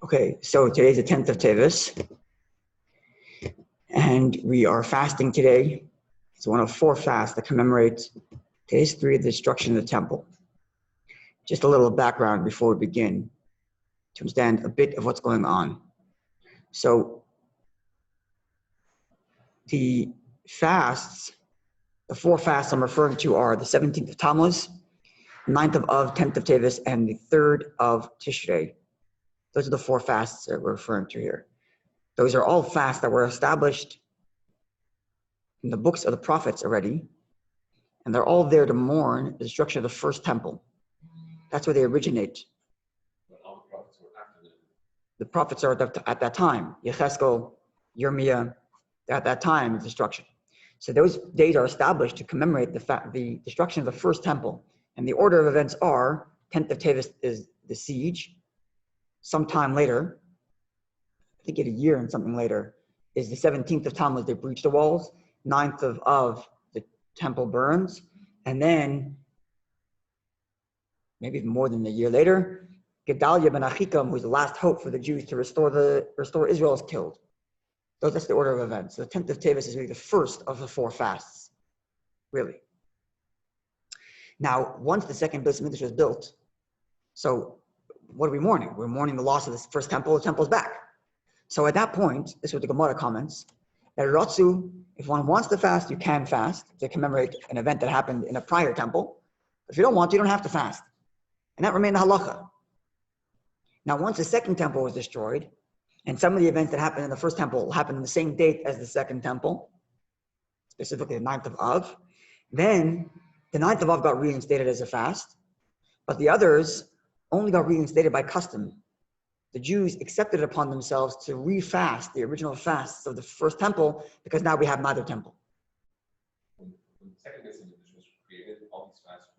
Okay, so today's the 10th of Teves, and we are fasting today. It's one of 4 fasts that commemorate today's 3 of the destruction of the temple. Just a little background before we begin to understand a bit of what's going on. So the fasts, the 4 fasts I'm referring to are the 17th of Tammuz, 9th of Av, 10th of Teves, and the 3rd of Tishrei. Those are the 4 fasts that we're referring to here. Those are all fasts that were established in the books of the prophets already, and they're all there to mourn the destruction of the first temple. That's where they originate. But all the prophets were after them. The prophets are at that time. Yecheskel, Yirmiyah, at that time of destruction. So those days are established to commemorate the destruction of the first temple. And the order of events are, 10th of Teves is the siege. Sometime later, I think a year and something later, is the 17th of Tammuz, they breach the walls. 9th of Av, the temple burns. And then, maybe even more than a year later, Gedaliah ben Achikam, who's the last hope for the Jews to restore Israel, is killed. So that's the order of events. So the 10th of Teves is really the first of the 4 fasts, really. Now, once the second Beis Mikdash was built, so what are we mourning? We're mourning the loss of the first temple. The temple's back. So at that point, this is what the Gemara comments, that Ratzu, if one wants to fast, you can fast to commemorate an event that happened in a prior temple. If you don't want to, you don't have to fast. And that remained the halacha. Now, once the second temple was destroyed, and some of the events that happened in the first temple happened on the same date as the second temple, specifically the 9th of Av, then the 9th of Av got reinstated as a fast, but the others only got reinstated by custom. The Jews accepted it upon themselves to refast the original fasts of the first temple because now we have neither temple. When the second Beis Mikdash was created, all these fasts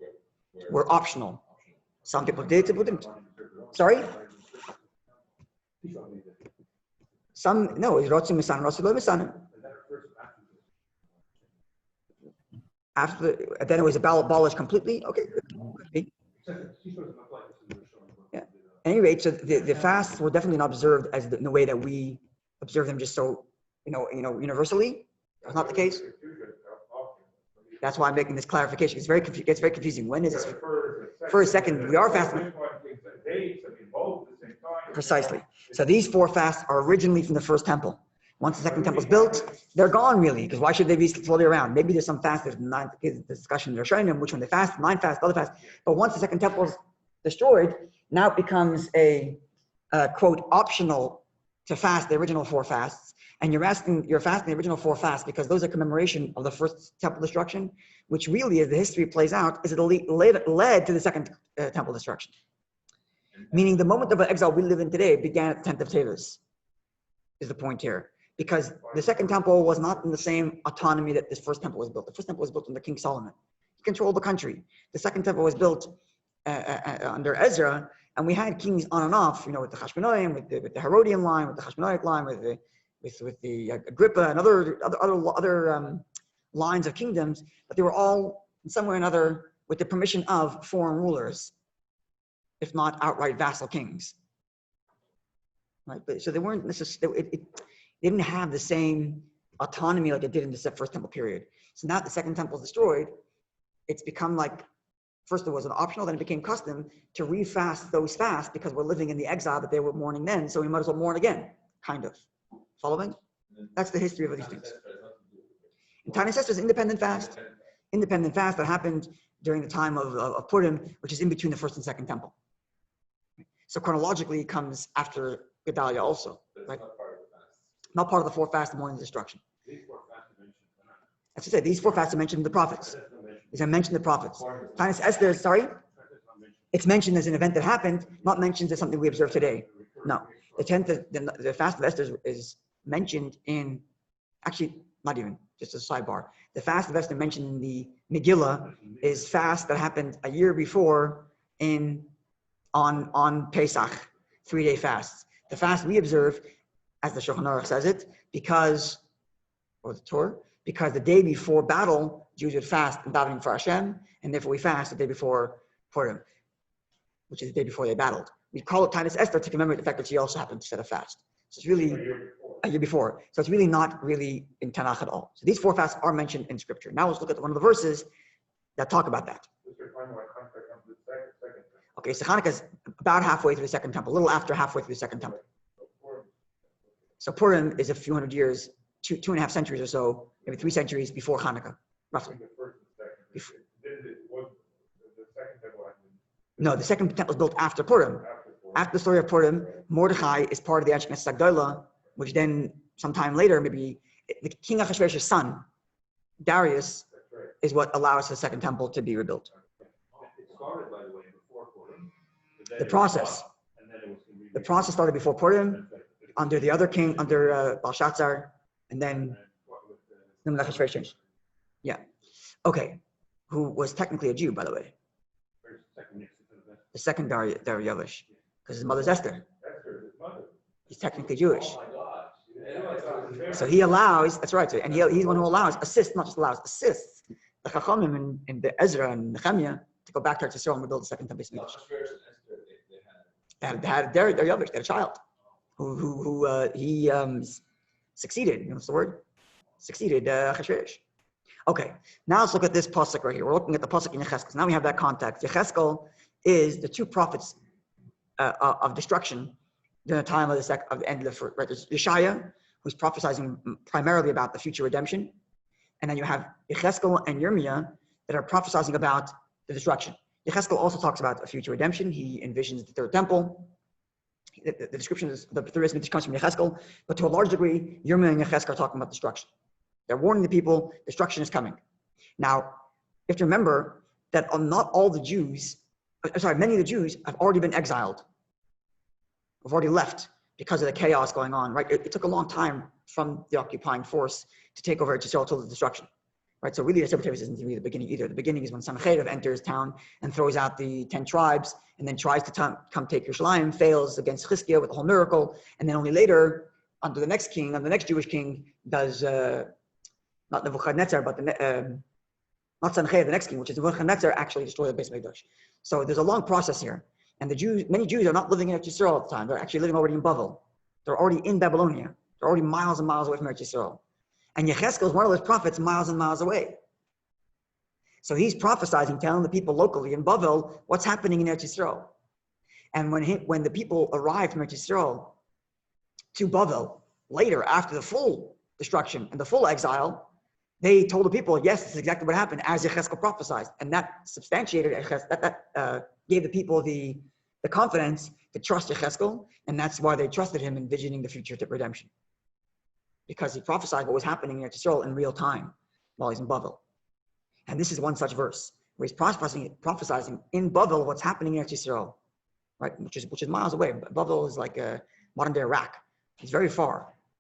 were optional. Some people did, some people didn't. Sorry? Some, no, it's Rotzi Misan, Rotzi Lo Misan. After, then it was abolished completely. Okay. Yeah. At any rate, so the fasts were definitely not observed as in the way that we observe them, just so universally. That's not the case. That's why I'm making this clarification. It's very confusing. When is this? First, second, we are fasting. Precisely. So these 4 fasts are originally from the first temple. Once the second temple is built, they're gone really, because why should they be floating around? Maybe there's some fast, there's 9 discussion, they're showing them which one they fast, 9 fast, other fast. But once the second temple is destroyed, now it becomes a quote, optional to fast the original 4 fasts. And you're fasting the original 4 fasts because those are commemoration of the first temple destruction, which really, as the history plays out, is it led to the second temple destruction. Meaning the moment of exile we live in today began at the 10th of Teves, is the point here. Because the second temple was not in the same autonomy that this first temple was built. The first temple was built under King Solomon. He controlled the country. The second temple was built under Ezra, and we had kings on and off, with the Hashmonaim, with the Herodian line, with the Hashmonaic line, with the Agrippa and other lines of kingdoms, but they were all in some way or another with the permission of foreign rulers, if not outright vassal kings. Right? But so they weren't necessarily. They didn't have the same autonomy like it did in the first temple period. So now the second temple is destroyed, it's become like, first it was an optional, then it became custom to refast those fasts because we're living in the exile that they were mourning then, so we might as well mourn again, kind of. Following? That's the history of these things. And Tanis Esther is independent fast that happened during the time of Purim, which is in between the first and second temple. So chronologically it comes after Gedaliah also, right? Not part of the 4 fasts of mourning destruction. As I said, these 4 fasts are mentioned in the prophets. These are mentioned in the prophets. Tanis Esther, sorry? It's mentioned as an event that happened, not mentioned as something we observe today. No. The fast of Esther is mentioned in, actually, not even, just a sidebar. The fast of Esther mentioned in the Megillah is fast that happened a year before on Pesach, 3-day fasts. The fast we observe, as the Shulchan Aruch says it, because the day before battle, Jews would fast and davening for Hashem, and therefore we fast the day before Purim, which is the day before they battled. We call it Tainus Esther to commemorate the fact that she also happened to set a fast. So it's really a year before. So it's really not really in Tanakh at all. So these 4 fasts are mentioned in Scripture. Now let's look at one of the verses that talk about that. Okay, so Hanukkah is about halfway through the Second Temple, a little after halfway through the Second Temple. So Purim is a few hundred years, 2.5 centuries or so, maybe 3 centuries before Hanukkah, roughly. No, the Second Temple was built after Purim. After the story of Purim, Mordechai is part of the Ashkenaz Sagdola, which then sometime later, maybe the King Achashverosh's son, Darius, is what allows the Second Temple to be rebuilt. It started, by the way, before Purim. The process started before Purim, under the other king, under Belshazzar, and then Achashverosh changed. Yeah. Okay. Who was technically a Jew, by the way. The second Darius, because his mother's Esther. He's technically Jewish. So he allows, that's right, and he's the one who allows, assists, not just allows, assists the Chachamim in the Ezra and Nehemiah to go back to Eretz Yisrael and rebuild the Second Temple. They had Darius, they had a child who he succeeded, you know what's the word? Succeeded Achashverosh. Okay, now let's look at this pasuk right here. We're looking at the pasuk in Yecheskel. Now we have that context. Yecheskel is the 2 prophets of destruction during the time of the end of the first. Right, there's Yeshaya, who's prophesying primarily about the future redemption, and then you have Yecheskel and Yirmiyah that are prophesying about the destruction. Yecheskel also talks about a future redemption. He envisions the 3rd temple. The description is the Thuris comes from Yecheskel, but to a large degree, Yirmiyah and Yecheskel are talking about destruction. They're warning the people, destruction is coming. Now, you have to remember that not all the Jews, many of the Jews have already been exiled. Have already left because of the chaos going on, right? It took a long time from the occupying force to take over Eretz Yisrael till the destruction, right? So really, the Sefer Teves isn't really the beginning either. The beginning is when Sancheirav enters town and throws out the 10 tribes and then tries to come take Yerushalayim, fails against Chizkiah with the whole miracle, and then only later, under the next king, under the next Jewish king, does... not Nebuchadnezzar, but not Sancheirav, the next king, which is Nebuchadnezzar, actually destroy the Beis Mikdash. So there's a long process here. And many Jews are not living in Eretz Yisrael at the time. They're actually living already in Bavel. They're already in Babylonia. They're already miles and miles away from Eretz Yisrael. And Yecheskel is one of those prophets miles and miles away. So he's prophesying, telling the people locally in Bavel what's happening in Eretz Yisrael. And when the people arrived from Eretz Yisrael to Bavel later, after the full destruction and the full exile, they told the people, yes, this is exactly what happened, as Yecheskel prophesied. And that substantiated, that gave the people the confidence to trust Yecheskel, and that's why they trusted him in envisioning the future redemption. Because he prophesied what was happening in Eretz Yisrael in real time while he's in Bavel. And this is one such verse, where he's prophesying in Bavel what's happening in Eretz Yisrael, right? Which is miles away. Bavel is like a modern day Iraq. It's very far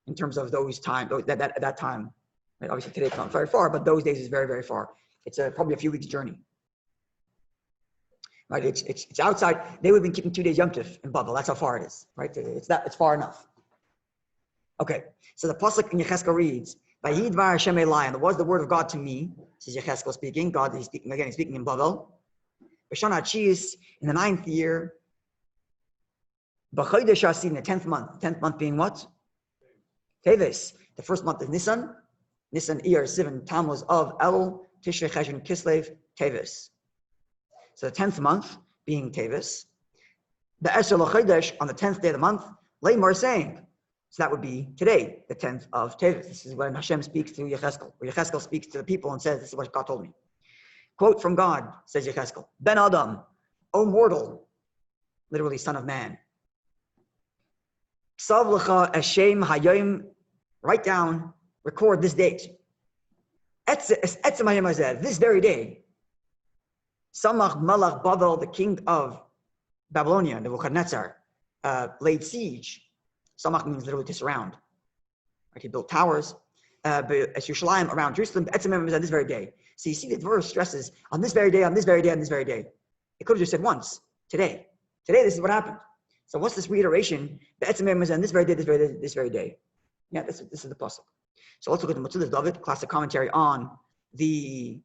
in terms of that time. Right? Obviously today it's not very far, but those days is very, very far. It's probably a few weeks journey. Right? It's outside. They would have been keeping 2 days Yom Tov in Bavel. That's how far it is. Right? It's far enough. Okay. So the pasuk in Yecheskel reads, "Vayidvar Hashem Elai," and it was the word of God to me. This is Yecheskel speaking. God is speaking again. He's speaking in Bavel. B'shana Atzius, in the 9th year. B'chodesh Asin, in the 10th month. 10th month being what? Teves. The first month is Nisan. Nisan, Iyar, Sivan, Tammuz, Av, Elul, Tishrei, Cheshvan, Kislev, Teves. So the 10th month being Teves. The Esher L'chodesh, on the 10th day of the month, Leimar saying. So that would be today, the 10th of Teves. This is when Hashem speaks to Yecheskel. Where Yecheskel speaks to the people and says, this is what God told me. Quote from God, says Yecheskel, Ben Adam, O mortal, literally son of man. Ksav L'cha Hashem Hayom, write down, record this date. This very day. Samach Malach Bavel, the king of Babylonia, Nebuchadnezzar, laid siege. Samach means literally to surround. Right? He built towers. As Yerushalayim around Jerusalem, this very day. So you see the verse stresses on this very day, on this very day, on this very day. It could have just said once, today. Today, this is what happened. So what's this reiteration? This very day, this very day, this very day. Yeah, this is the pasuk. So let's look at the Matzudas David, classic commentary on the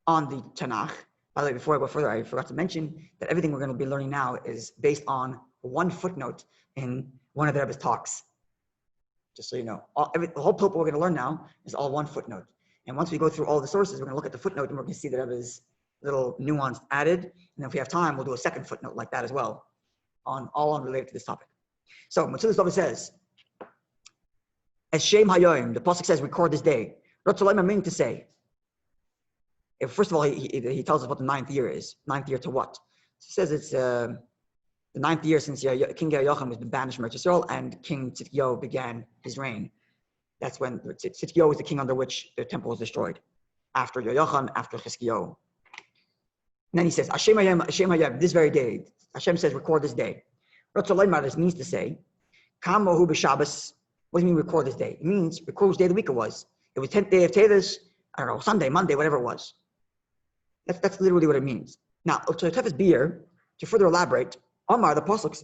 Tanakh. By the way, before I go further, I forgot to mention that everything we're going to be learning now is based on one footnote in one of the Rebbe's talks. Just so you know, the whole pilpul we're going to learn now is all one footnote. And once we go through all the sources, we're going to look at the footnote and we're going to see the Rebbe's little nuance added. And if we have time, we'll do a second footnote like that as well, all unrelated to this topic. So Metzudas David says, as Shem Hayoim, the pasuk says, record this day. Ratzalaim, I'm meaning to say, first of all, he tells us what the 9th year is. 9th year to what? He says it's the 9th year since King Yehoiachin was banished from Israel and King Tzidkiyahu began his reign. That's when Tzidkiyahu was the king under which the temple was destroyed. After Yehoiachin, after Chizkiyahu. And then he says, Hashem Hayem, this very day. Hashem says, record this day. Ratzalaim, this means to say, Kamohu b'Shabbos. What do you mean record this day? It means record which day of the week it was. It was 10th day of Teves, I don't know, Sunday, Monday, whatever it was. That's literally what it means. Now, to Teves beer, to further elaborate, Omar, the Pasuk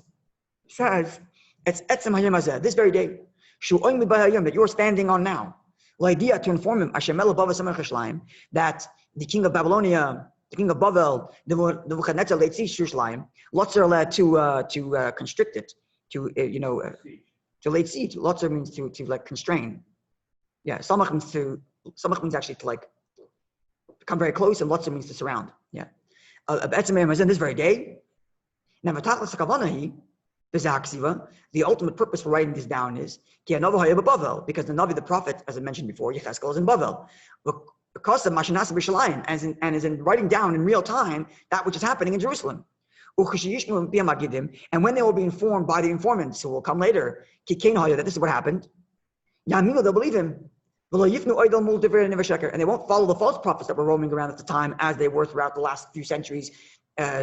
says, it's Etzem Hayom Hazeh, this very day, Shu'oim B'Hayom, that you're standing on now. L'idea to inform him, Hashem El Bava Samech Shalaim, that the king of Babylonia, the king of Bavel, the Nebuchadnezzar Leitzi Shushalaim, Lotzer allowed to constrict it, to lay siege. Lotzer means to like constrain. Yeah, Samach means actually to like come very close, and Lotzer means to surround. Yeah. In this very day. Now, the ultimate purpose for writing this down is because the Navi, the prophet, as I mentioned before, Yecheskel is in Bavel. Because of Mashinas B'Shalayim, and is in writing down in real time that which is happening in Jerusalem. And when they will be informed by the informants who will come later, that this is what happened, they'll believe him. And they won't follow the false prophets that were roaming around at the time as they were throughout the last few centuries.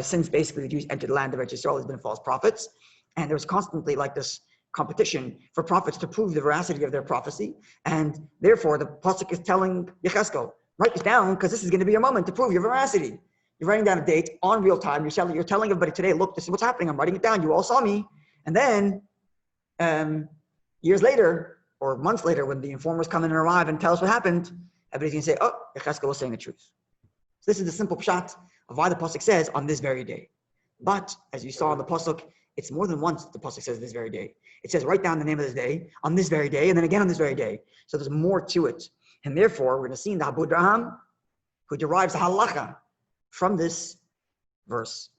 Since basically the Jews entered the land of Israel, there's been false prophets. And there was constantly like this competition for prophets to prove the veracity of their prophecy. And therefore, the pasuk is telling Yecheskel, write this down because this is going to be your moment to prove your veracity. You're writing down a date on real time. You're telling everybody today, look, this is what's happening. I'm writing it down. You all saw me. And then years later or months later, when the informers come in and arrive and tell us what happened, everybody's going to say, oh, Yecheskel was saying the truth. So this is the simple pshat of why the pasuk says on this very day. But as you saw in the pasuk, it's more than once the pasuk says this very day. It says write down the name of this day on this very day, and then again on this very day. So there's more to it. And therefore, we're going to see in the Abudraham, who derives the halacha from this verse.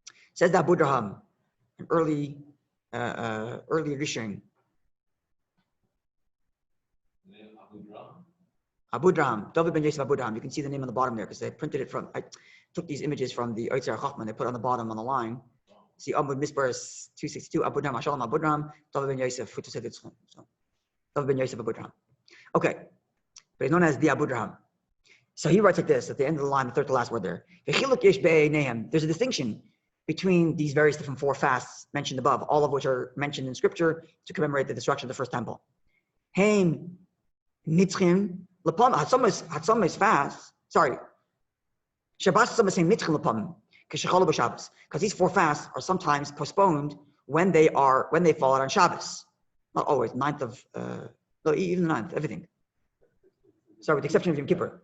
It says the Abudraham, an early Rishon. Abudraham, David ben Yosef Abudraham. You can see the name on the bottom there because they printed it from. I took these images from the Oitzer Chachman. They put it on the bottom on the line. See, Amud Misparis 262. Abudraham, Hashalom Abudraham, David ben Yosef. So David ben Yosef Abudraham. Okay, but he's known as the Abudraham. So he writes like this at the end of the line, the third to last word there. There's a distinction between these various different 4 fasts mentioned above, all of which are mentioned in Scripture to commemorate the destruction of the first temple. Haim Nitzchim. Hatzom is fast. Sorry. Shabbos is saying Nitzchim Lapam. Because these 4 fasts are sometimes postponed when they fall out on Shabbos. Not always. 9th of no, even the 9th, everything. Sorry, with the exception of Yom Kippur.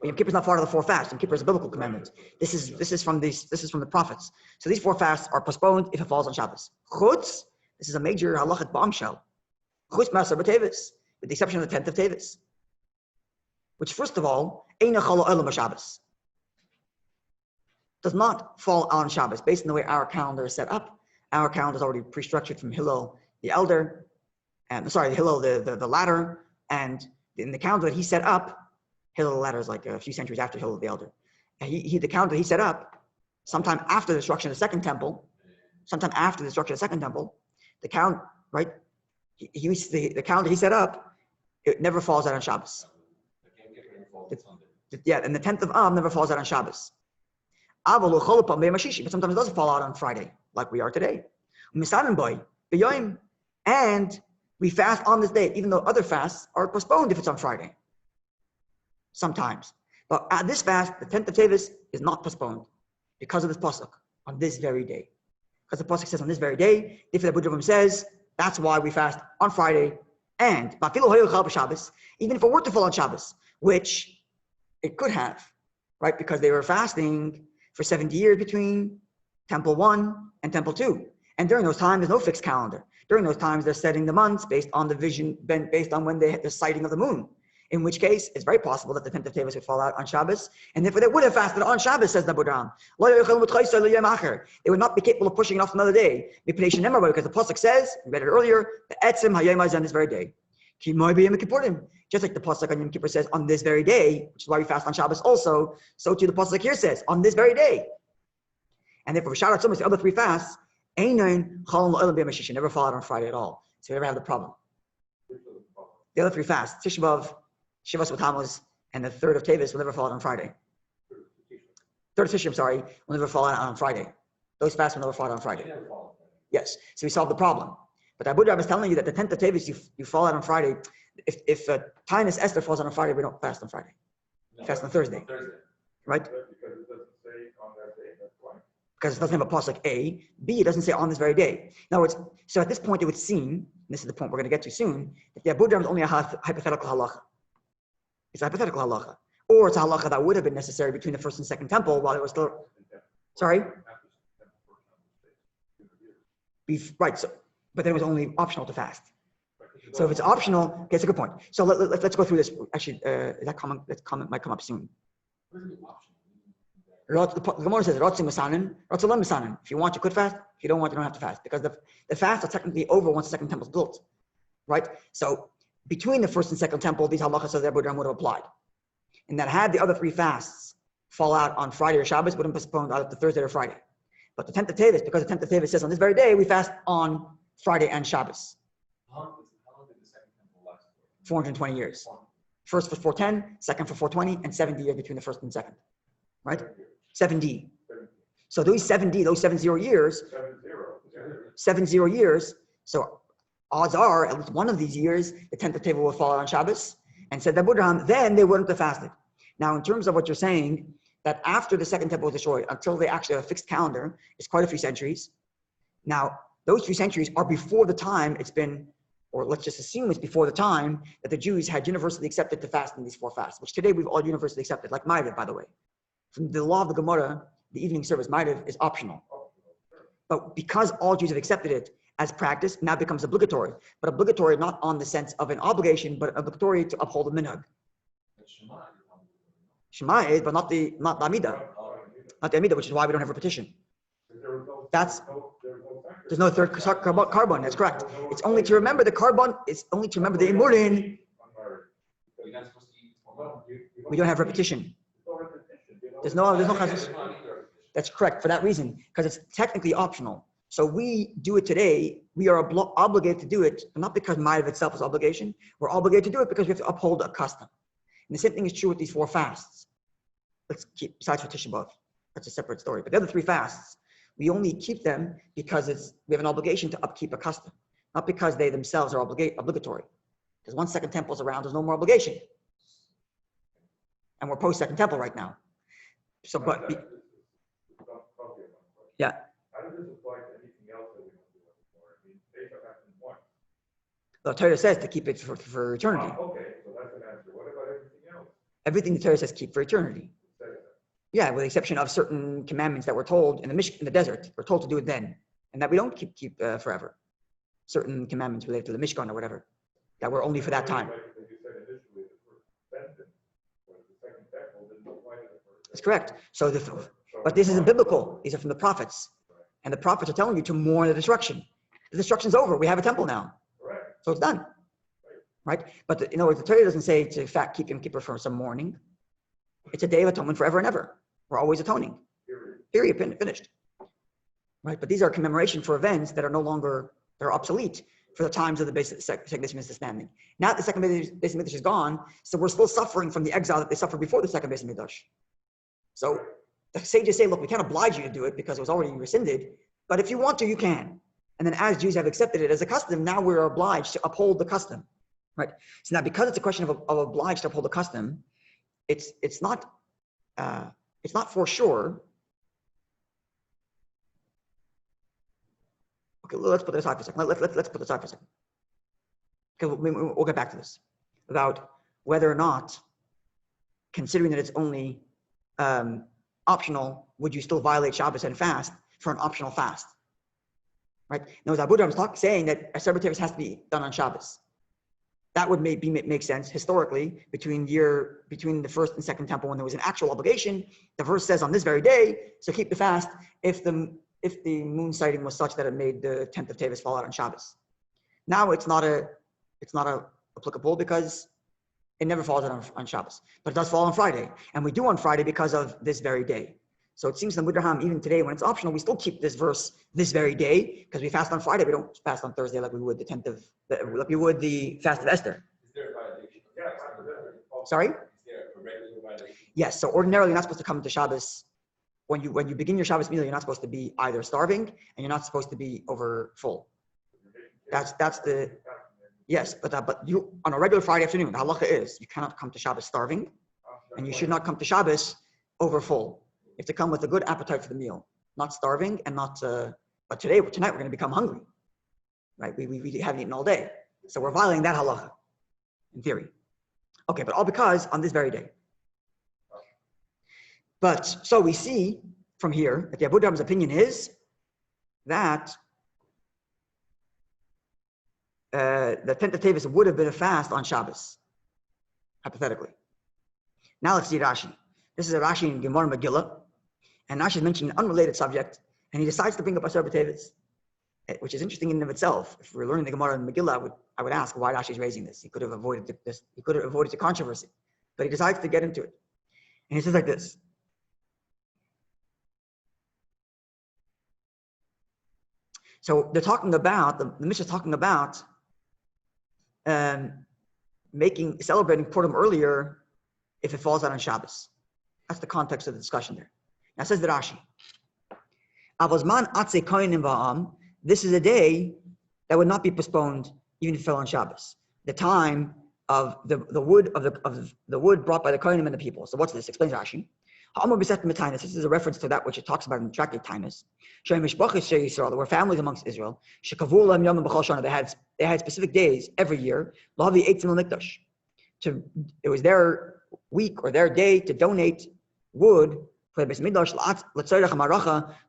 Yom Kippur is not part of the 4 fasts. Yom Kippur is a biblical commandment. This is from the prophets. So these 4 fasts are postponed if it falls on Shabbos. Chutz, this is a major halachic bombshell. Chutz Maser B'Teves, with the exception of the 10th of Teves, which first of all, Eina Chala Olam Shabbos, does not fall on Shabbos. Based on the way our calendar is set up, our calendar is already pre-structured from Hillel the elder, Hillel the latter, and in the calendar that he set up, Hillel the latter is like a few centuries after Hillel the elder. And the calendar he set up, sometime after the destruction of the second temple, the calendar he set up, it never falls out on Shabbos. And the 10th of Av never falls out on Shabbos. But sometimes it doesn't fall out on Friday, like we are today. And we fast on this day, even though other fasts are postponed if it's on Friday. Sometimes. But at this fast, the 10th of Teves is not postponed because of this pasuk on this very day. Because the pasuk says on this very day, if the Buddha says, that's why we fast on Friday. And even if it were to fall on Shabbos, which it could have, right? Because they were fasting for 70 years between Temple 1 and Temple 2. And during those times, there's no fixed calendar. During those times, they're setting the months based on the vision, based on when they had the sighting of the moon. In which case, it's very possible that the 10th of Teves would fall out on Shabbos, and therefore they would have fasted on Shabbos, says the Budram. They would not be capable of pushing it off another day. Because the Pasuk says, we read it earlier, the Etzim Hayom on this very day. Just like the Pasuk on Yom Kippur says, on this very day, which is why we fast on Shabbos also, so too the Pasuk here says, on this very day. And therefore, shout out so much, the other three fasts, never fall out on Friday at all. So we never have the problem. The other three fasts, Tisha B'Av, Shivas Tammuz, and the third of Teves will never fall out on Friday. Third of Tishrim, will never fall out on Friday. Those fasts will never fall out on Friday. Yes, so we solved the problem. But Abu Dhabi is telling you that the 10th of Teves, you fall out on Friday. If Tainus Esther falls out on Friday, we don't fast on Friday. We fast on Thursday. Right? Because it doesn't say on that day, that's why. Because it doesn't have a pasuk A. B, it doesn't say on this very day. In other words, so at this point it would seem, and this is the point we're going to get to soon, that the Abu Dhabi is only a hypothetical halacha. It's a hypothetical halacha. Or it's a halacha that would have been necessary between the first and second temple while it was still... Sorry? Right, so, but then it was only optional to fast. So if it's optional, okay, it's a good point. So let's go through this. Actually, that comment might come up soon. The Gemara says, if you want, you could fast. If you don't want, you don't have to fast. Because the fasts are technically over once the second temple is built. Right? So between the first and second temple, these halachas of the Abu Dhabi would have applied. And that had the other three fasts fall out on Friday or Shabbos, would have postponed out to Thursday or Friday. But the 10th of Teves, because the 10th of Teves says on this very day, we fast on Friday and Shabbos. How long did the second temple last for? 420 years. First for 410, second for 420, and 70 years between the first and second. Right? 70. So those 70 years, 70 years, so odds are, at least one of these years, the 10th of Teves will fall out on Shabbos, and said that Abraham, then they wouldn't have fasted. Now, in terms of what you're saying, that after the second temple was destroyed, until they actually have a fixed calendar, it's quite a few centuries. Now, those few centuries are before the time it's been, or let's just assume it's before the time that the Jews had universally accepted to fast in these four fasts, which today we've all universally accepted, like Ma'ariv, by the way. From the law of the Gemara, the evening service, Ma'ariv, is optional. But because all Jews have accepted it as practice, now it becomes obligatory. But obligatory not on the sense of an obligation, but obligatory to uphold the minhag. Shema is, but not the Amidah. Not the Amidah, which is why we don't have repetition. There's no third carbon, that's correct. It's only to remember the carbon, it's only to remember the imurin. We don't have repetition. There's no chazis. That's correct for that reason, because it's technically optional. So we do it today, we are obligated to do it, not because Ma'ariv itself is obligation, we're obligated to do it because we have to uphold a custom. And the same thing is true with these four fasts. Let's keep, besides for Tisha B'Av, that's a separate story. But the other three fasts, we only keep them because we have an obligation to upkeep a custom, not because they themselves are obligatory. Because once second temple is around, there's no more obligation. And we're post-second temple right now. So, yeah. How does this apply to anything else that we don't do anymore? I mean, Pesach happened once. The Torah says to keep it for eternity. Okay, so that's an answer. What about everything else? Everything the Torah says keep for eternity. Yeah, with the exception of certain commandments that we're told in the desert, we're told to do it then, and that we don't keep forever. Certain commandments related to the Mishkan or whatever, that were only for that time. That's correct. So, but this isn't biblical. These are from the prophets, and the prophets are telling you to mourn the destruction. The destruction's over. We have a temple now, so it's done, right? But in other words, the Torah doesn't say to keep Yom Kippur for some mourning. It's a day of atonement forever and ever. We're always atoning. Period. Finished. Right? But these are commemoration for events that are no longer, they're obsolete for the times of the second Beis Hamikdash standing. Now the second Beis Hamikdash is gone, so we're still suffering from the exile that they suffered before the second Beis Hamikdash. So the sages say, look, we can't oblige you to do it because it was already rescinded, but if you want to, you can. And then as Jews have accepted it as a custom, now we're obliged to uphold the custom. Right? So now because it's a question of obliged to uphold the custom, it's not for sure. Okay, let's put this aside for a second. Let's put this aside for a second. Okay, we'll get back to this about whether or not, considering that it's only optional, would you still violate Shabbos and fast for an optional fast? Right? Now, Abu Dhabi is saying that a Teves has to be done on Shabbos. That would make sense historically between the first and second temple when there was an actual obligation. The verse says on this very day, so keep the fast if the moon sighting was such that it made the 10th of Teves fall out on Shabbos. Now it's not applicable because it never falls out on Shabbos, but it does fall on Friday, and we do on Friday because of this very day. So it seems that even today when it's optional, we still keep this verse this very day because we fast on Friday. We don't fast on Thursday like we would like we would the fast of Esther. Is there a violation? Sorry? Is there a regular violation? Yes. So ordinarily, you're not supposed to come to Shabbos when you begin your Shabbos meal. You're not supposed to be either starving and you're not supposed to be over full. That's the yes. But you on a regular Friday afternoon, the halacha is you cannot come to Shabbos starving, and you should not come to Shabbos over full. You have to come with a good appetite for the meal, not starving and not. But tonight we're going to become hungry, right? We haven't eaten all day, so we're violating that halacha, in theory. Okay, but all because on this very day. But so we see from here that the Abu Dhabi's opinion is that the 10th of Teves would have been a fast on Shabbos, hypothetically. Now let's see Rashi. This is a Rashi in Gemara Megillah. And Rashi is mentioning an unrelated subject, and he decides to bring up Asar B'Teves, which is interesting in and of itself. If we're learning the Gemara in Megillah, I would ask why Rashi is raising this. He could have avoided this. He could have avoided the controversy, but he decides to get into it. And he says like this. So they're talking about, the Mishnah is talking about celebrating Purim earlier if it falls out on Shabbos. That's the context of the discussion there. Now says the Rashi, this is a day that would not be postponed even if it fell on Shabbos. The time of the wood brought by the Kohanim and the people. So what's this? Explains Rashi. This is a reference to that which it talks about in the tractate Teves. There were families amongst Israel. They had specific days every year. It was their week or their day to donate wood for the Beis Mikdash,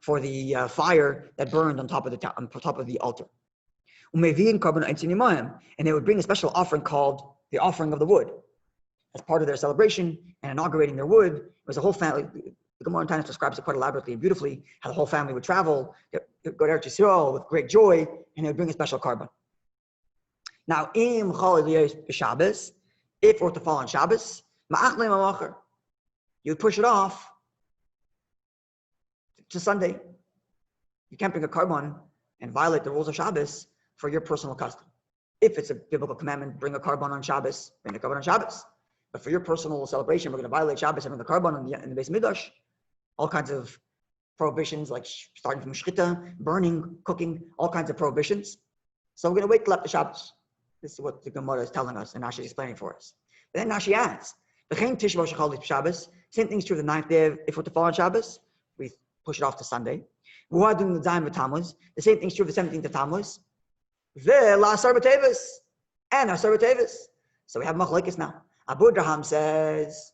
for the fire that burned on top of the altar. And they would bring a special offering called the offering of the wood as part of their celebration and inaugurating their wood. It was a whole family. The Gemara in Teves describes it quite elaborately and beautifully, how the whole family would travel, go to Eretz Yisrael with great joy, and they would bring a special carbon. Now, if it were to fall on Shabbos, you would push it off to Sunday. You can't bring a carbon and violate the rules of Shabbos for your personal custom. If it's a biblical commandment, bring a carbon on Shabbos, bring a carbon on Shabbos. But for your personal celebration, we're going to violate Shabbos and bring the carbon in the Beis Mikdash. All kinds of prohibitions, like starting from shchita, burning, cooking, all kinds of prohibitions. So we're going to wait till after Shabbos. This is what the Gemara is telling us, and Rashi is explaining for us. But then Rashi adds, same thing is true of the 9th day if we're to fall on Shabbos. We push it off to Sunday. The same thing is true of the 17th of Tammuz. And Asar B'Teves. So we have machlokes now. Abu Draham says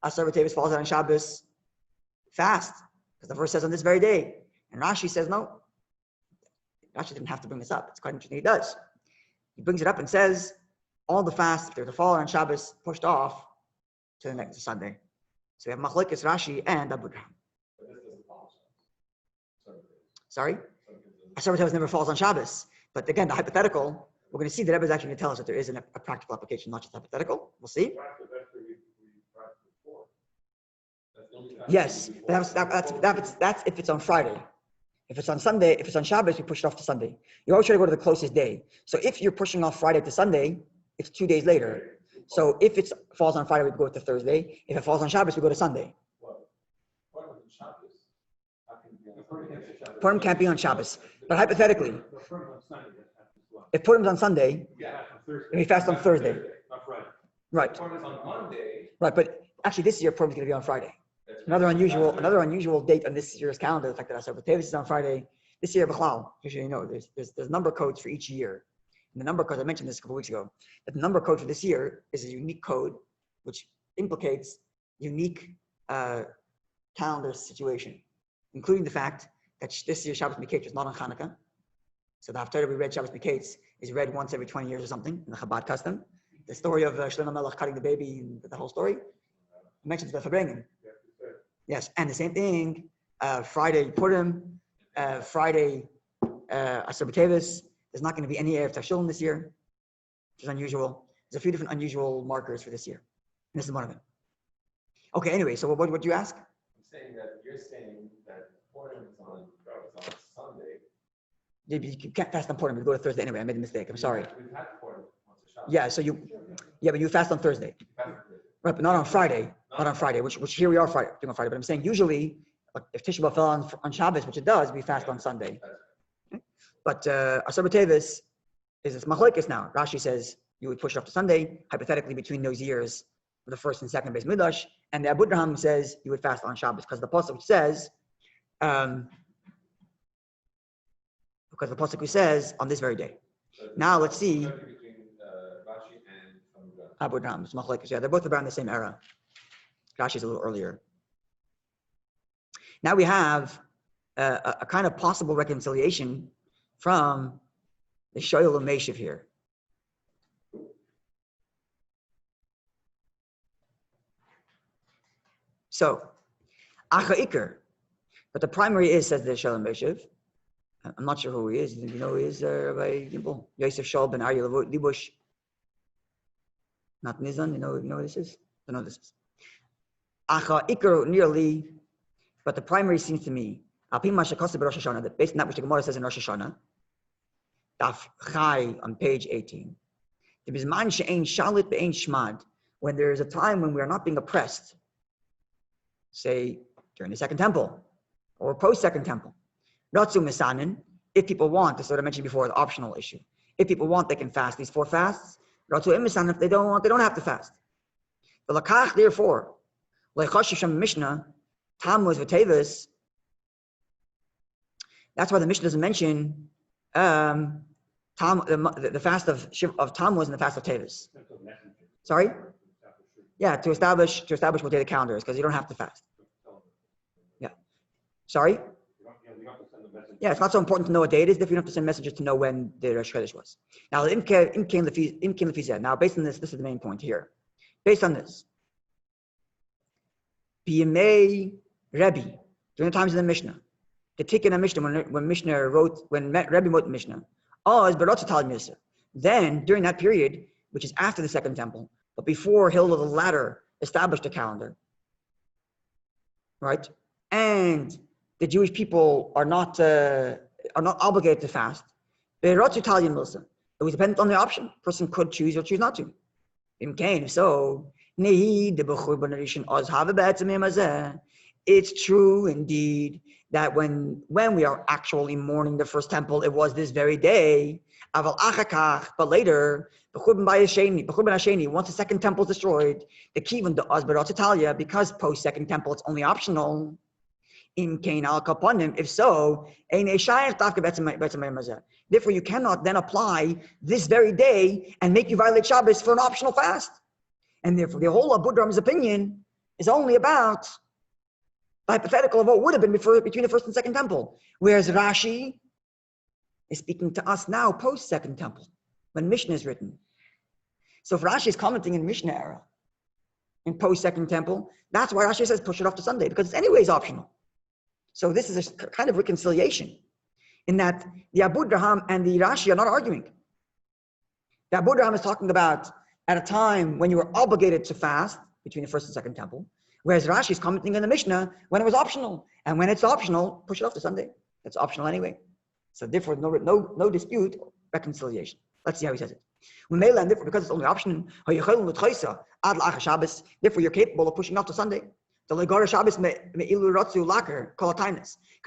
Asar B'Teves falls out on Shabbos. Fast, because the verse says on this very day. And Rashi says no. Rashi didn't have to bring this up. It's quite interesting. He does. He brings it up and says all the fasts, if they're to fall on Shabbos, pushed off to the next Sunday. So we have machlokes Rashi and Abu Draham. Sorry? Asar B'Teves never falls on Shabbos. But again, the hypothetical, we're going to see that Rabbi is actually going to tell us that there is a practical application, not just hypothetical. We'll see. Yes, that's if it's on Friday. If it's on Sunday, if it's on Shabbos, we push it off to Sunday. You always try to go to the closest day. So if you're pushing off Friday to Sunday, it's 2 days later. So if it falls on Friday, we go to Thursday. If it falls on Shabbos, we go to Sunday. Purim can't be on Shabbos. But hypothetically, if Purim's on Sunday, we fast on Thursday. Right. Right, but actually this year Purim's going to be on Friday. Another unusual date on this year's calendar, the fact that Asar B'Teves is on Friday. This year, B'chlal, usually there's number codes for each year. And the number code, I mentioned this a couple weeks ago, that the number code for this year is a unique code, which implicates unique calendar situation, including the fact that this year Shabbos Miketz was not on Hanukkah. So the Haftarah we read Shabbos Miketz is read once every 20 years or something in the Chabad custom. The story of Shlomo Melech cutting the baby, and the whole story mentions the Fabrengen. Yes, and the same thing, Friday Purim, Friday Asar Teves. There's not going to be any Erev Tashilin this year, which is unusual. There's a few different unusual markers for this year. And this is one of them. Okay, anyway, so what would you ask? I'm saying that you're saying that Purim is on Sunday. You can't fast on Purim. You go to Thursday anyway. I made a mistake. I'm sorry. We've had Purim once a Shabbos. Yeah, so but you fast on Thursday. Right, but not on Friday. Not on Friday, which here we are doing on Friday. But I'm saying usually, if Tisha B'Av fell on Shabbos, which it does, we fast on Sunday. Okay? But Asar Teves is this machlokes now. Rashi says you would push it off to Sunday, hypothetically between those years of the first and second Beis Midrash. And the Abudraham says you would fast on Shabbos because the pasuk says, on this very day. Now let's see. Abudraham, machlokes. Yeah, they're both around the same era. Rashi's a little earlier. Now we have a kind of possible reconciliation from the Shoyal Meshiv here. So, Acha Iker, but the primary is, says the Shoyal Meshiv. I'm not sure who he is. You know who he is? Rabbi Yosef Shaul ben Aryeh Libush. Not Nizan. You know what this is? I don't know what this is. Acha Iker nearly, but the primary seems to me, that based on that which the Gemara says in Rosh Hashanah, Daf Chai on page 18. When there is a time when we are not being oppressed, say during the Second Temple or post-Second Temple. If people want, this is what I mentioned before, the optional issue. If people want, they can fast these 4 fasts. If they don't want, they don't have to fast. Therefore, Mishnah, Tammuz v'Teves. That's why the Mishnah doesn't mention the fast of Tammuz and the fast of Teves. Sorry? Yeah, to establish what day the calendar is, because you don't have to fast. Yeah. Sorry? Yeah, it's not so important to know what day it is if you don't have to send messages to know when the Rosh Chodesh was. Now, now, based on this is the main point here. Based on this, B'yamei Rabbi, during the times of the Mishnah, the Tikkun Mishnah, when Rabbi wrote the Mishnah, then during that period, which is after the Second Temple, but before Hillel the Latter established a calendar, right? And the Jewish people are not obligated to fast. It was dependent on the option. A person could choose or choose not to. If so, it's true indeed that when we are actually mourning the first temple, it was this very day. But later, once the second temple is destroyed, the kivan the Asbarat Italia, because post second temple it's only optional. If so, therefore you cannot then apply this very day and make you violate Shabbos for an optional fast. And therefore the whole Abudraham's opinion is only about the hypothetical of what would have been between the first and second temple. Whereas Rashi is speaking to us now post second temple, when Mishnah is written. So if Rashi is commenting in Mishnah era, in post second temple, that's why Rashi says push it off to Sunday, because it's anyways optional. So this is a kind of reconciliation in that the Abudraham and the Rashi are not arguing. The Abudraham is talking about at a time when you were obligated to fast between the first and second temple, whereas Rashi is commenting in the Mishnah when it was optional. And when it's optional, push it off to Sunday. It's optional anyway. So therefore, no dispute, reconciliation. Let's see how he says it. And therefore, because it's only optional, therefore you're capable of pushing off to Sunday. Because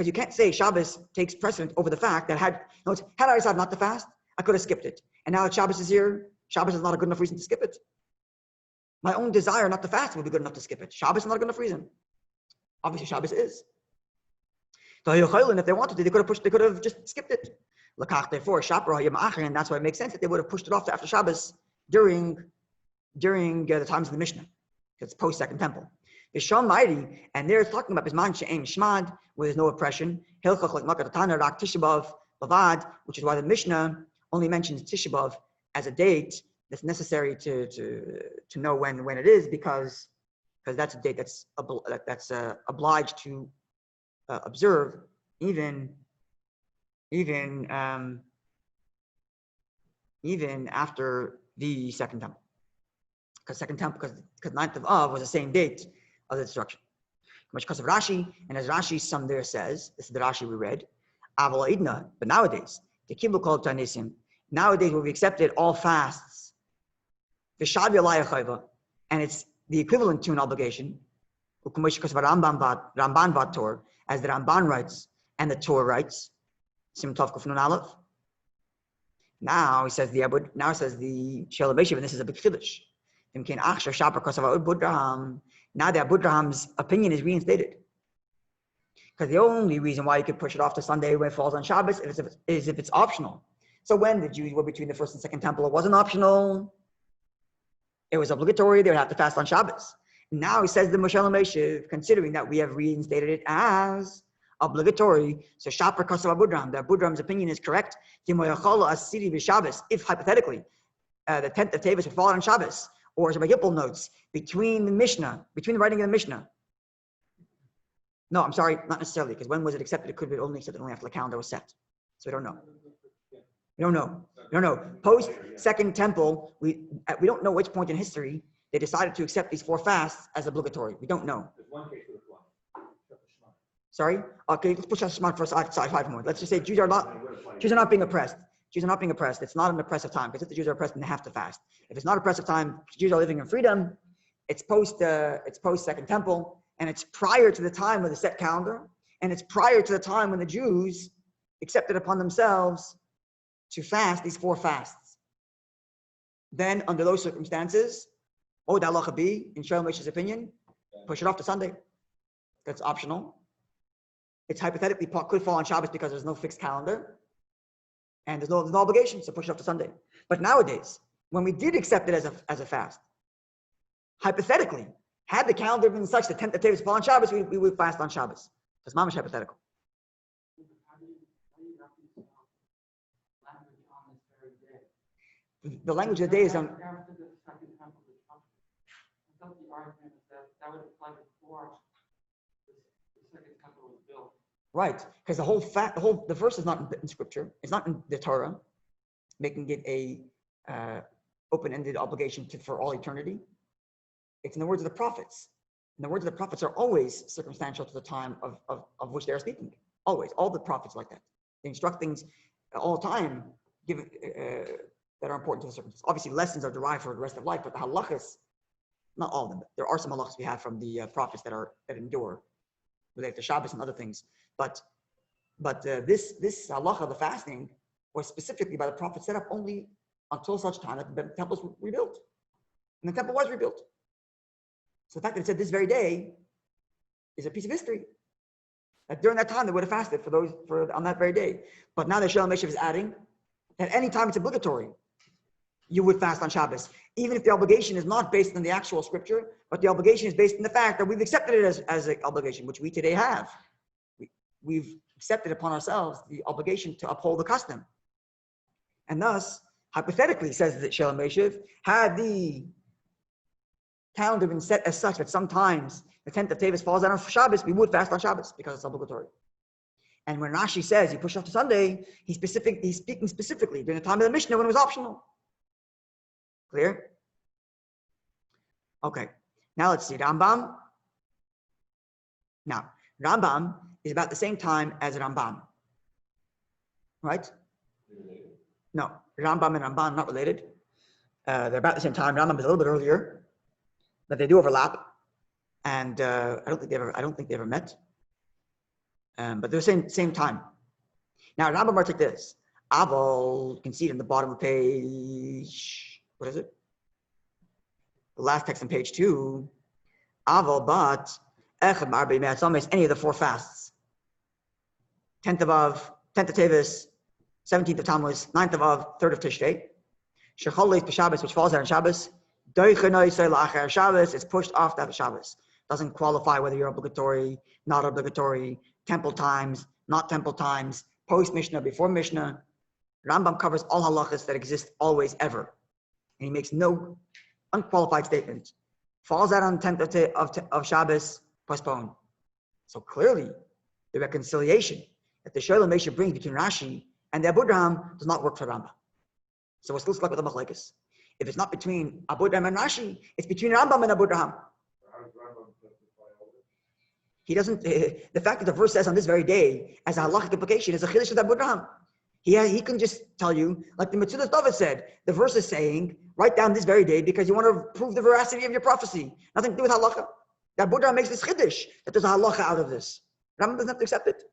you can't say Shabbos takes precedent over the fact that had I decided not to fast, I could have skipped it. And now that Shabbos is here, Shabbos is not a good enough reason to skip it. My own desire not to fast would be good enough to skip it. Shabbos is not a good enough reason. Obviously, Shabbos is. So if they wanted to, they could have just skipped it. Therefore, and that's why it makes sense that they would have pushed it off to after Shabbos during the times of the Mishnah. It's post Second Temple. The Sham Mighty, and they're talking about Bisman She'em Shmad, where there's no oppression. Hilchach like Makat Tana Rak Tisha B'Av Bavad, which is why the Mishnah only mentions Tisha B'Av as a date that's necessary to know when it is, because that's a date that's obliged to observe even after the second temple, because 9th of Av was the same date of the destruction. Because of Rashi, and as Rashi some there says, this is the Rashi we read, Aval Idna, but nowadays the Kibbutz called Tanisim. Nowadays will be accepted all fasts, and it's the equivalent to an obligation, because of Ramban Vat Torah, as the Ramban writes and the Torah writes. Sim Tov Kuf Nun Aleph. Now he says the Shalom Beshiv, and this is a big chiddush. Now that Abudraham's opinion is reinstated, because the only reason why you could push it off to Sunday when it falls on Shabbos is if it's optional. So when the Jews were between the first and second temple, it wasn't optional; it was obligatory. They would have to fast on Shabbos. Now he says the Shalom Beshiv, considering that we have reinstated it as obligatory, so Shaper Kasav Abudraham, that Abudraham's opinion is correct. If hypothetically the 10th of Teves would fall on Shabbos, or as Rabbi Gipple notes, between the writing of the Mishnah. No, I'm sorry, not necessarily, because when was it accepted? It could be only accepted after the calendar was set. So we don't know. We don't know. Post Second Temple, we don't know which point in history they decided to accept these 4 fasts as obligatory. We don't know. There's one case with one. Sorry? Okay, let's push that for a side more. Let's just say Jews are not being oppressed. Jews are not being oppressed. It's not an oppressive time, because if the Jews are oppressed, then they have to fast. If it's not oppressive time, Jews are living in freedom. It's post Second Temple, and it's prior to the time of the set calendar, and it's prior to the time when the Jews accepted upon themselves to fast these 4 fasts. Then, under those circumstances, Od Halacha B, in Shalom Mesh's opinion, push it off to Sunday. That's optional. It's hypothetically could fall on Shabbos because there's no fixed calendar, and there's no obligation, so push it off to Sunday. But nowadays, when we did accept it as a fast, hypothetically, had the calendar been such that 10th of Teves fall on Shabbos, we would fast on Shabbos. That's mamish hypothetical. The language of the day is on. Right, because the verse is not in Scripture. It's not in the Torah, making it a open-ended obligation for all eternity. It's in the words of the prophets. And the words of the prophets are always circumstantial to the time of which they are speaking. Always, all the prophets like that. They instruct things all the time, that are important to the circumstances. Obviously, lessons are derived for the rest of life, but the halachas, not all of them. There are some halachas we have from the prophets that endure, related to Shabbos and other things. But this halacha, the fasting, was specifically by the prophet set up only until such time that the temple was rebuilt. And the temple was rebuilt. So the fact that it said this very day is a piece of history. That during that time they would have fasted on that very day. But now the Shalom Meshiv is adding that any time it's obligatory, you would fast on Shabbos. Even if the obligation is not based on the actual scripture, but the obligation is based on the fact that we've accepted it as an obligation, which we today have. We've accepted upon ourselves the obligation to uphold the custom. And thus, hypothetically, says that Shalom Meshiv, had the calendar been set as such that sometimes the 10th of Teves falls out on Shabbos, we would fast on Shabbos because it's obligatory. And when Rashi says he pushed off to Sunday, he's speaking specifically during the time of the Mishnah when it was optional. Clear? Okay. Now let's see. Rambam. Now, Rambam is about the same time as Rambam. Right? No. Rambam and Ramban not related. They're about the same time. Rambam is a little bit earlier, but they do overlap. And I don't think they ever met. But they're the same time. Now, Rambam writes like this. Aval, you can see it in the bottom of page, what is it? The last text on page 2. Aval, but echad ma'arbei me'atzomes, any of the 4 fasts. 10th of Av, 10th of Teves, 17th of Tammuz, 9th of Av, 3rd of Tishrei. Shechol leis b'Shabbos, which falls out on Shabbos. Doichenoi soy la'achar Shabbos, it's pushed off to Shabbos. doesn't qualify whether you're obligatory, not obligatory, temple times, not temple times, post Mishnah, before Mishnah. Rambam covers all halachas that exist always, ever. And he makes no unqualified statement. Falls out on the 10th of Shabbos, postponed. So clearly, the reconciliation that the Shalom Mesha brings between Rashi and the Abu Draham does not work for Rambam. So we're still stuck with the machlekes. If it's not between Abu Draham and Rashi, it's between Rambam and Abu Draham. How does Rambam justify all this? He doesn't. The fact that the verse says on this very day as a halachic implication is a chiddush of Abu Draham. He can just tell you, like the Metzudas David said, the verse is saying, write down this very day because you want to prove the veracity of your prophecy. Nothing to do with halacha. The Abu Draham makes this chiddush that there's a halacha out of this. Rambam doesn't have to accept it.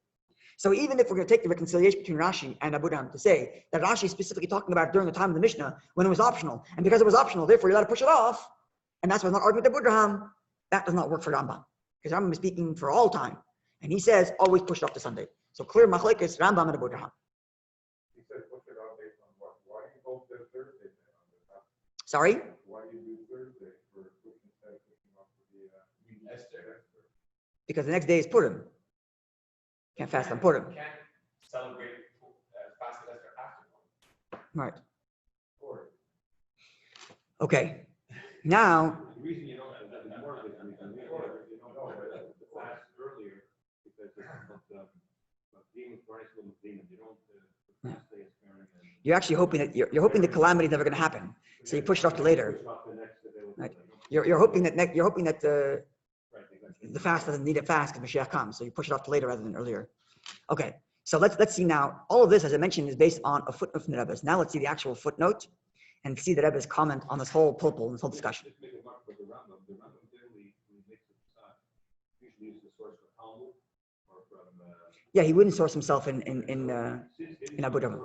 So even if we're going to take the reconciliation between Rashi and Abu Draham to say that Rashi is specifically talking about during the time of the Mishnah when it was optional, and because it was optional, therefore you're allowed to push it off, and that's why I'm not arguing with Abu Draham, that does not work for Rambam. Because Rambam is speaking for all time. And he says, always push it off to Sunday. So clear machlekes, Rambam and Abu Draham. He said push it out based on what? Why do you go to Thursday then? Sorry? Why do you do Thursday for pushing instead of pushing off to the Esther. Because the next day is Purim. Can't fast on Purim. You can't celebrate fast and Esther after one. Right. Or Okay. Now, The reason you don't have that more is you don't fast earlier because demons, demons, you don't fast day is sparing. you're actually hoping that you're hoping the calamity is never going to happen. So you push it off to later. Right. You're hoping that the fast doesn't need a fast because Mashiach comes. So you push it off to later rather than earlier. Okay. So let's see now. All of this, as I mentioned, is based on a footnote from the Rebbe's. Now let's see the actual footnote and see the Rebbe's comment on this whole pilpul, this whole discussion. The Rambam generally makes it usually use the source for Talmud or from. Yeah, he wouldn't source himself in Abu Dhabi.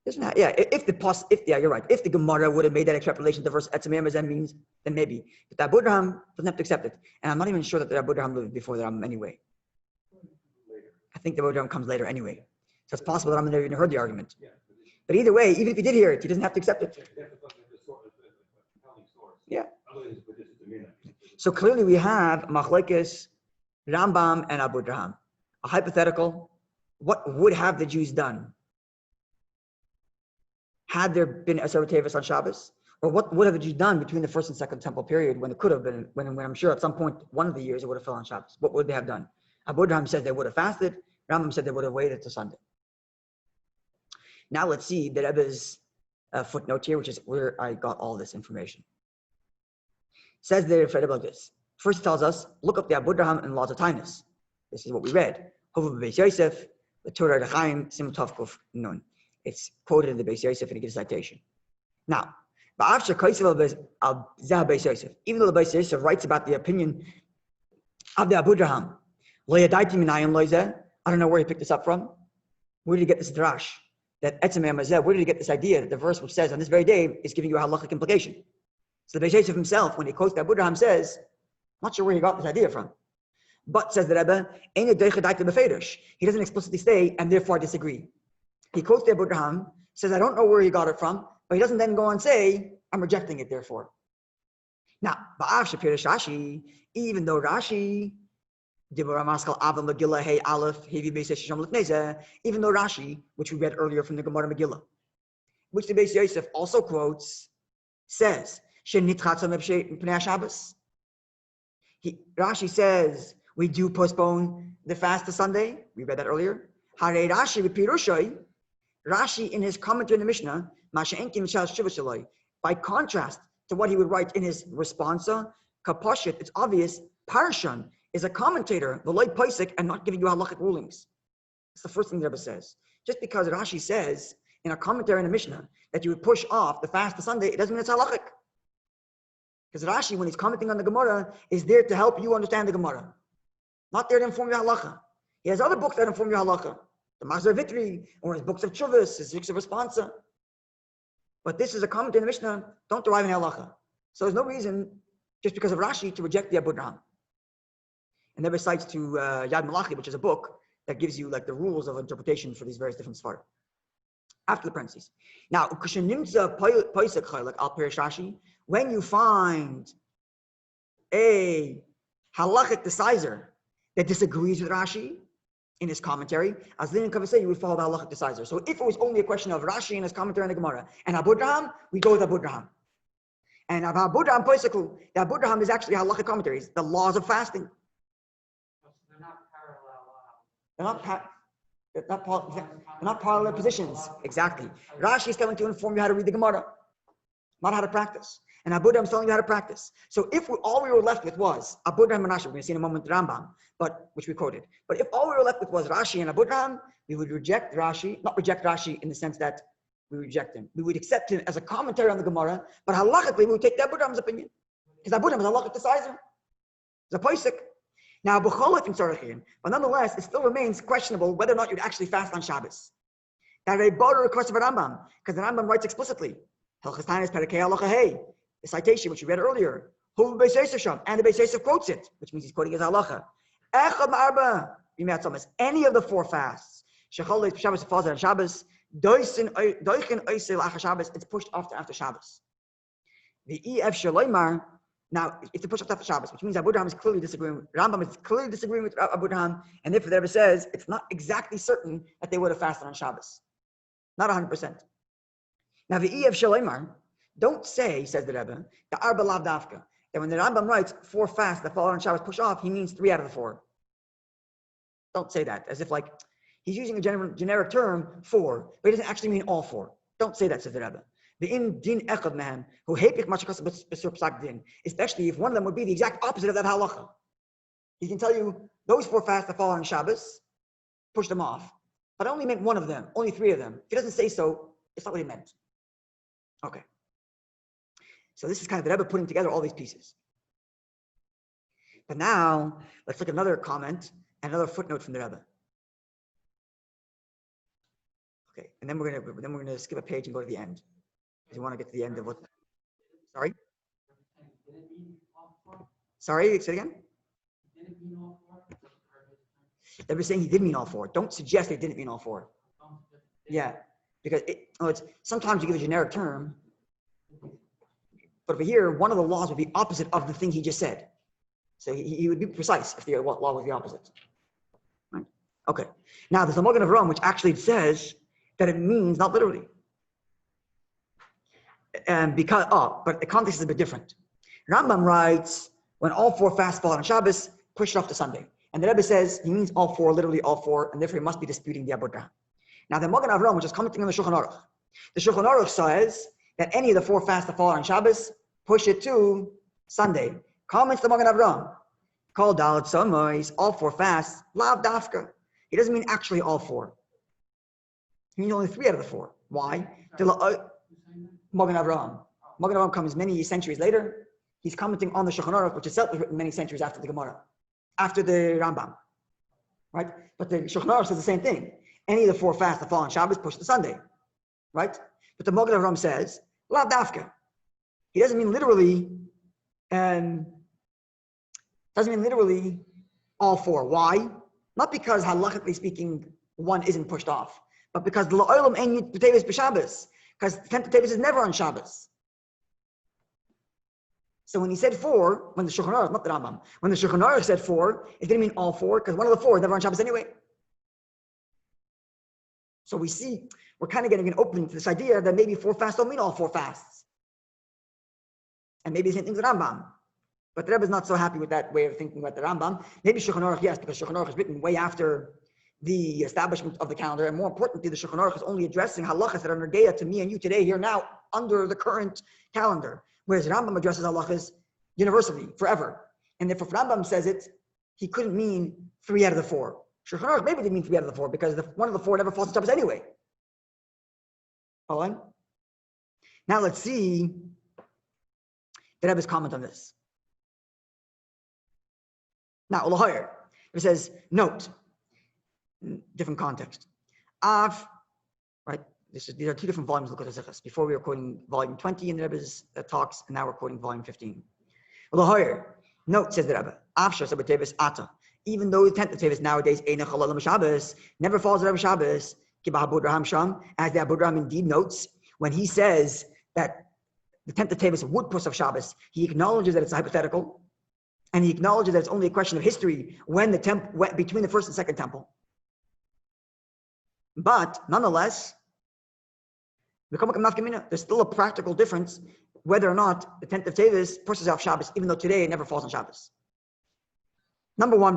You're right. If the Gemara would have made that extrapolation, the verse Etzem Yemazem means, then maybe. But the Abu Draham doesn't have to accept it. And I'm not even sure that the Abu Draham lived before the Rambam anyway. I think the Abu Draham comes later anyway. So it's possible that Rambam never even heard the argument. But either way, even if he did hear it, he doesn't have to accept it. Yeah. So clearly we have machlekes, Rambam and Abu Draham. A hypothetical, what would have the Jews done? Had there been a Teves on Shabbos? Or what would have the Jews done between the first and second temple period when it could have been, when I'm sure at some point, one of the years it would have fell on Shabbos? What would they have done? Abu Draham said they would have fasted. Rambam said they would have waited till Sunday. Now let's see the Rebbe's footnote here, which is where I got all this information. Says there like this. First, he tells us, look up the Abu Draham and Laws of Tainus. This is what we read. The Torah Rechaim Sim Tovkuf Nun. It's quoted in the Beis Yosef and he gives a citation. Now, even though the Beis Yosef writes about the opinion of the Abu Draham, I don't know where he picked this up from. Where did he get this drash? That Etzem Yemazeh, where did he get this idea that the verse which says on this very day is giving you a halachic implication? So the Beis Yosef himself, when he quotes the Abu Draham, says, I'm not sure where he got this idea from. But, says the Rebbe, he doesn't explicitly say, and therefore I disagree. He quotes the Abu Draham, says, I don't know where he got it from, but he doesn't then go on and say, I'm rejecting it, therefore. Now, even though Rashi, even though Rashi, which we read earlier from the Gemara Megillah, which the Beis Yosef also quotes, says, Rashi says, we do postpone the fast to Sunday. We read that earlier. Rashi, in his commentary in the Mishnah, by contrast to what he would write in his responsa, Kaposhit, it's obvious, Parshan is a commentator, the light Paisik, and not giving you halachic rulings. That's the first thing the Rebbe says. Just because Rashi says in a commentary in the Mishnah that you would push off the fast to Sunday, it doesn't mean it's halachic. Because Rashi, when he's commenting on the Gemara, is there to help you understand the Gemara. Not there to inform you halacha. He has other books that inform you halacha. The Mazar Vitri, or his books of Chuvas, his books of Responsa. But this is a commentary in the Mishnah, don't derive any halacha. So there's no reason, just because of Rashi, to reject the Abu Draham. And then recites to Yad Malachi, which is a book that gives you like the rules of interpretation for these various different svarim. After the parentheses. Now, when you find a halachic decider that disagrees with Rashi in his commentary, as Lin Kavaseh, you would follow the halachic decider. So if it was only a question of Rashi in his commentary on the Gemara and Abu Draham, we go with Abu Draham. And Abu Draham Poisakul, the Abu Draham is actually halachic commentaries, the laws of fasting. They're not parallel. They're not parallel positions. Exactly. Rashi is coming to inform you how to read the Gemara, not how to practice. And Abu Draham is telling you how to practice. So if all we were left with was Abu Draham and Rashi, we're going to see in a moment the Rambam, which we quoted. But if all we were left with was Rashi and Abu Draham, we would reject Rashi, not reject Rashi in the sense that we reject him. We would accept him as a commentary on the Gemara, but halachically we would take the Abu Draham's opinion. Because Abu Draham is a halachic decider. It's a poisik. Now, but nonetheless, it still remains questionable whether or not you'd actually fast on Shabbos. That a broader request of a Rambam, because the Rambam writes explicitly, the citation which we read earlier, and the Beis Yosef quotes it, which means he's quoting his halacha. Any of the four fasts, Shabbos falls on Shabbos, it's pushed after Shabbos. The EF Shaloimar. Now, if they push after Shabbos, which means Abu Draham is clearly disagreeing, Rambam is clearly disagreeing with Abu Draham, and if the Rebbe says it's not exactly certain that they would have fasted on Shabbos. Not 100%. Now, the EF Shaloimar, don't say, says the Rebbe, the Arba Lav Dafka, that when the Rambam writes 4 fasts that fall on Shabbos push off, he means 3 out of the 4. Don't say that, as if like, he's using a generic term, 4, but he doesn't actually mean all 4. Don't say that, says the Rebbe. The in din echad mehem who hepich machkas b'sur psak din, especially if one of them would be the exact opposite of that halacha. He can tell you those 4 fasts that fall on Shabbos, push them off. But I only meant one of them, only 3 of them. If he doesn't say so, it's not what he meant. Okay. So this is kind of the Rebbe putting together all these pieces. But now let's look at another comment and another footnote from the Rebbe. Okay, and then we're gonna skip a page and go to the end. Because you want to get to the end of what? Sorry? Sorry, say it again? They were saying he did mean all 4. Don't suggest they didn't mean all 4. Yeah, because it's sometimes you give a generic term, but over here, one of the laws would be opposite of the thing he just said. So he would be precise if the law was the opposite. Right? Okay. Now, there's a Magen of Rome which actually says that it means not literally. But the context is a bit different. Rambam writes, when all 4 fasts fall on Shabbos, push it off to Sunday. And the Rebbe says he means all 4, literally all 4, and therefore he must be disputing the Abu Draham. Now the Magen Avraham, which is commenting on the Shulchan Aruch, the Shulchan Aruch says that any of the 4 fasts that fall on Shabbos, push it to Sunday. Comments the Magen Avraham, called Dalet Somois, all 4 fasts, lav dafka. He doesn't mean actually all 4. He means only 3 out of the 4. Why? Magen Avraham. Magen Avraham comes many centuries later. He's commenting on the Shulchan Aruch, which itself was written many centuries after the Gemara, after the Rambam, right? But the Shulchan Aruch says the same thing. Any of the 4 fasts that fall on Shabbos, push to Sunday, right? But the Magen Avraham says, lav dafka. He doesn't mean literally, all 4. Why? Not because halachically speaking, one isn't pushed off, but because the la'olam ein Teves b'Shabbos. Because 10th Teves is never on Shabbos. So when he said 4, when the Shulchan Aruch, not the Rambam, when the Shulchan Aruch said 4, it didn't mean all 4, because one of the 4 is never on Shabbos anyway. So we see, we're kind of getting an opening to this idea that maybe 4 fasts don't mean all 4 fasts. And maybe the same thing with the Rambam. But the Rebbe is not so happy with that way of thinking about the Rambam. Maybe Shulchan Aruch, yes, because Shulchan Aruch is written way after the establishment of the calendar, and more importantly, the Shulchan Aruch is only addressing halachas that are nergeya to me and you today, here now, under the current calendar. Whereas Rambam addresses halachas universally, forever. And if Rambam says it, he couldn't mean 3 out of the 4. Shulchan Aruch maybe didn't mean 3 out of the 4 because one of the 4 never falls on Shabbos anyway. Hold on. Now let's see the Rebbe's comment on this. Now, Olahoyer, it says, note, different context. Av, right? These are 2 different volumes of Likutei Sichos. Before we were quoting volume 20 in the Rebbe's talks, and now we're quoting volume 15. Olahoyer, note, says the Rebbe, Av Shasa B'Teves Ata. Even though the 10th of Teves nowadays Einach Halal Shabbos never falls on Shabbos, Kiba Abu Draham Sham, as the Abu Draham indeed notes when he says that the 10th of Teves would push off Shabbos. He acknowledges that it's a hypothetical, and he acknowledges that it's only a question of history when the between the first and second temple. But nonetheless, there's still a practical difference whether or not the 10th of Teves pushes off Shabbos, even though today it never falls on Shabbos. Number one,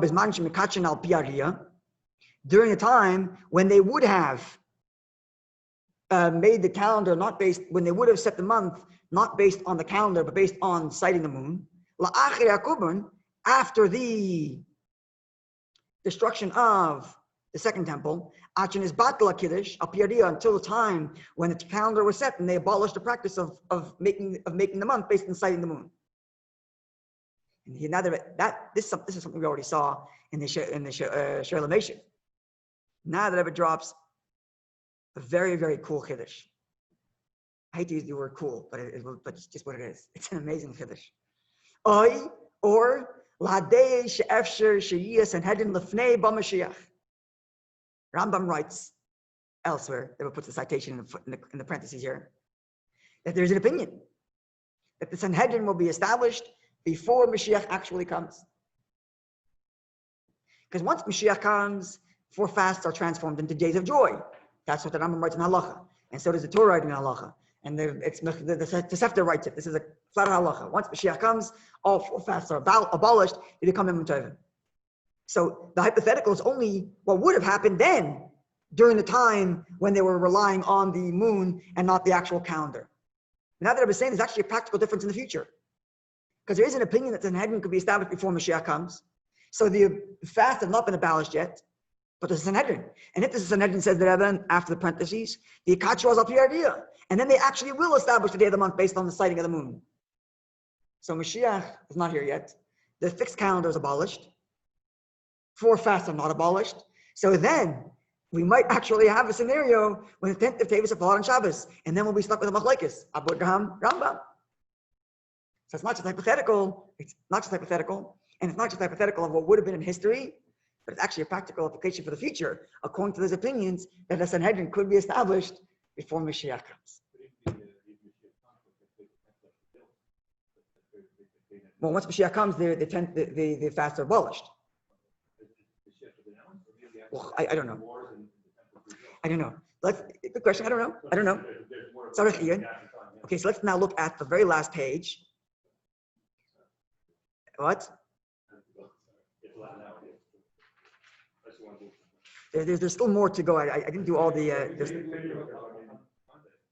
during a time when they would have made the calendar when they would have set the month not based on the calendar but based on sighting the moon, after the destruction of the second temple, until the time when the calendar was set and they abolished the practice of making the month based on sighting the moon. And this is something we already saw in the Shir Lameshim. Now that Rebbe drops a very, very cool chiddush. I hate to use the word cool, but it's just what it is. It's an amazing chiddush. Rambam writes elsewhere, Rebbe puts the citation in the parentheses here, that there's an opinion that the Sanhedrin will be established before Mashiach actually comes. Because once Mashiach comes, 4 fasts are transformed into days of joy. That's what the Rambam writes in Halacha. And so does the Torah writing in Halacha. And the Tosefta writes it. This is a flat Halacha. Once Mashiach comes, all 4 fasts are abolished. They become Yom Tovim. So the hypothetical is only what would have happened then, during the time when they were relying on the moon and not the actual calendar. Now that I was saying, there's actually a practical difference in the future. Because there is an opinion that the Sanhedrin could be established before Mashiach comes. So the fast has not been abolished yet, but there's a Sanhedrin. And if the Sanhedrin says that after the parentheses, the Akachua is up here, and then they actually will establish the day of the month based on the sighting of the moon. So Mashiach is not here yet. The fixed calendar is abolished. 4 fasts are not abolished. So then we might actually have a scenario when the 10th of Teves will fall on Shabbos, and then we'll be stuck with a machlokes, Abu Abraham, Rambam. So it's not just hypothetical. It's not just hypothetical, and it's not just hypothetical of what would have been in history, but it's actually a practical application for the future, according to those opinions that the Sanhedrin could be established before Mashiach comes. Well, once Mashiach comes, the fasts are abolished. Well, I don't know. I don't know. Good question. I don't know. Okay, so let's now look at the very last page. What? There's still more to go. I didn't do all the.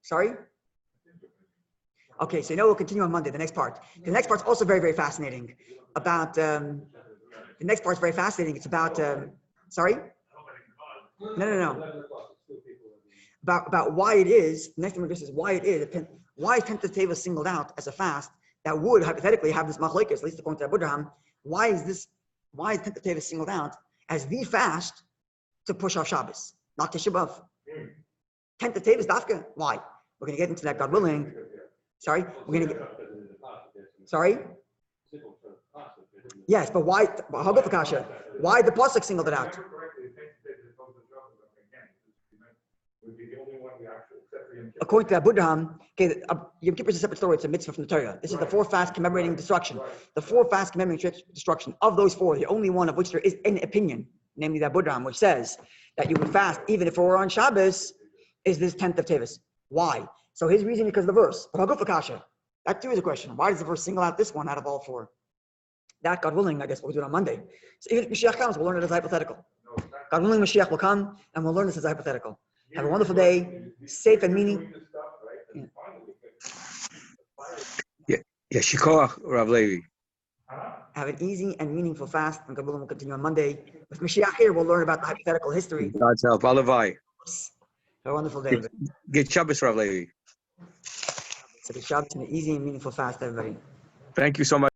Sorry? Okay, so we'll continue on Monday, the next part. The next part's also very, very fascinating. About, the next part's very fascinating. It's about, sorry? No. About why it is, the next thing we're going to say is why it is, why is 10th of Teves singled out as a fast that would hypothetically have this machlokes, at least according to Abu Abraham. Why is 10th of Teves singled out as the fast to push off Shabbos, not Tisha B'Av? 10th of Teves, Dafka. Why? We're going to get into that, God willing. Sorry? Sorry? Yes, but why? Why the pasuk singled it out? According to Abu Abraham, okay, Yom Kippur is a separate story. It's a mitzvah from the Torah. This is the 4 fasts commemorating destruction. The 4 fasts commemorating destruction. Of those 4, the only one of which there is an opinion, namely the Abu Abraham, which says that you would fast even if it were on Shabbos, is this 10th of Teves. Why? So his reason, because of the verse. That too is a question. Why does the verse single out this one out of all 4? That, God willing, I guess we'll do it on Monday. So even if Mashiach comes, we'll learn it as hypothetical. God willing, Mashiach will come, and we'll learn this as hypothetical. Have a wonderful day, safe and meaning. Yeah, Shikoach, Rav Levi. Have an easy and meaningful fast, and God willing, we'll continue on Monday. With Mashiach here, we'll learn about the hypothetical history. God's help, Levi. Have a wonderful day. Get Shabbos, Rav Levi. So the Shabbat and an easy and meaningful fast, everybody. Thank you so much.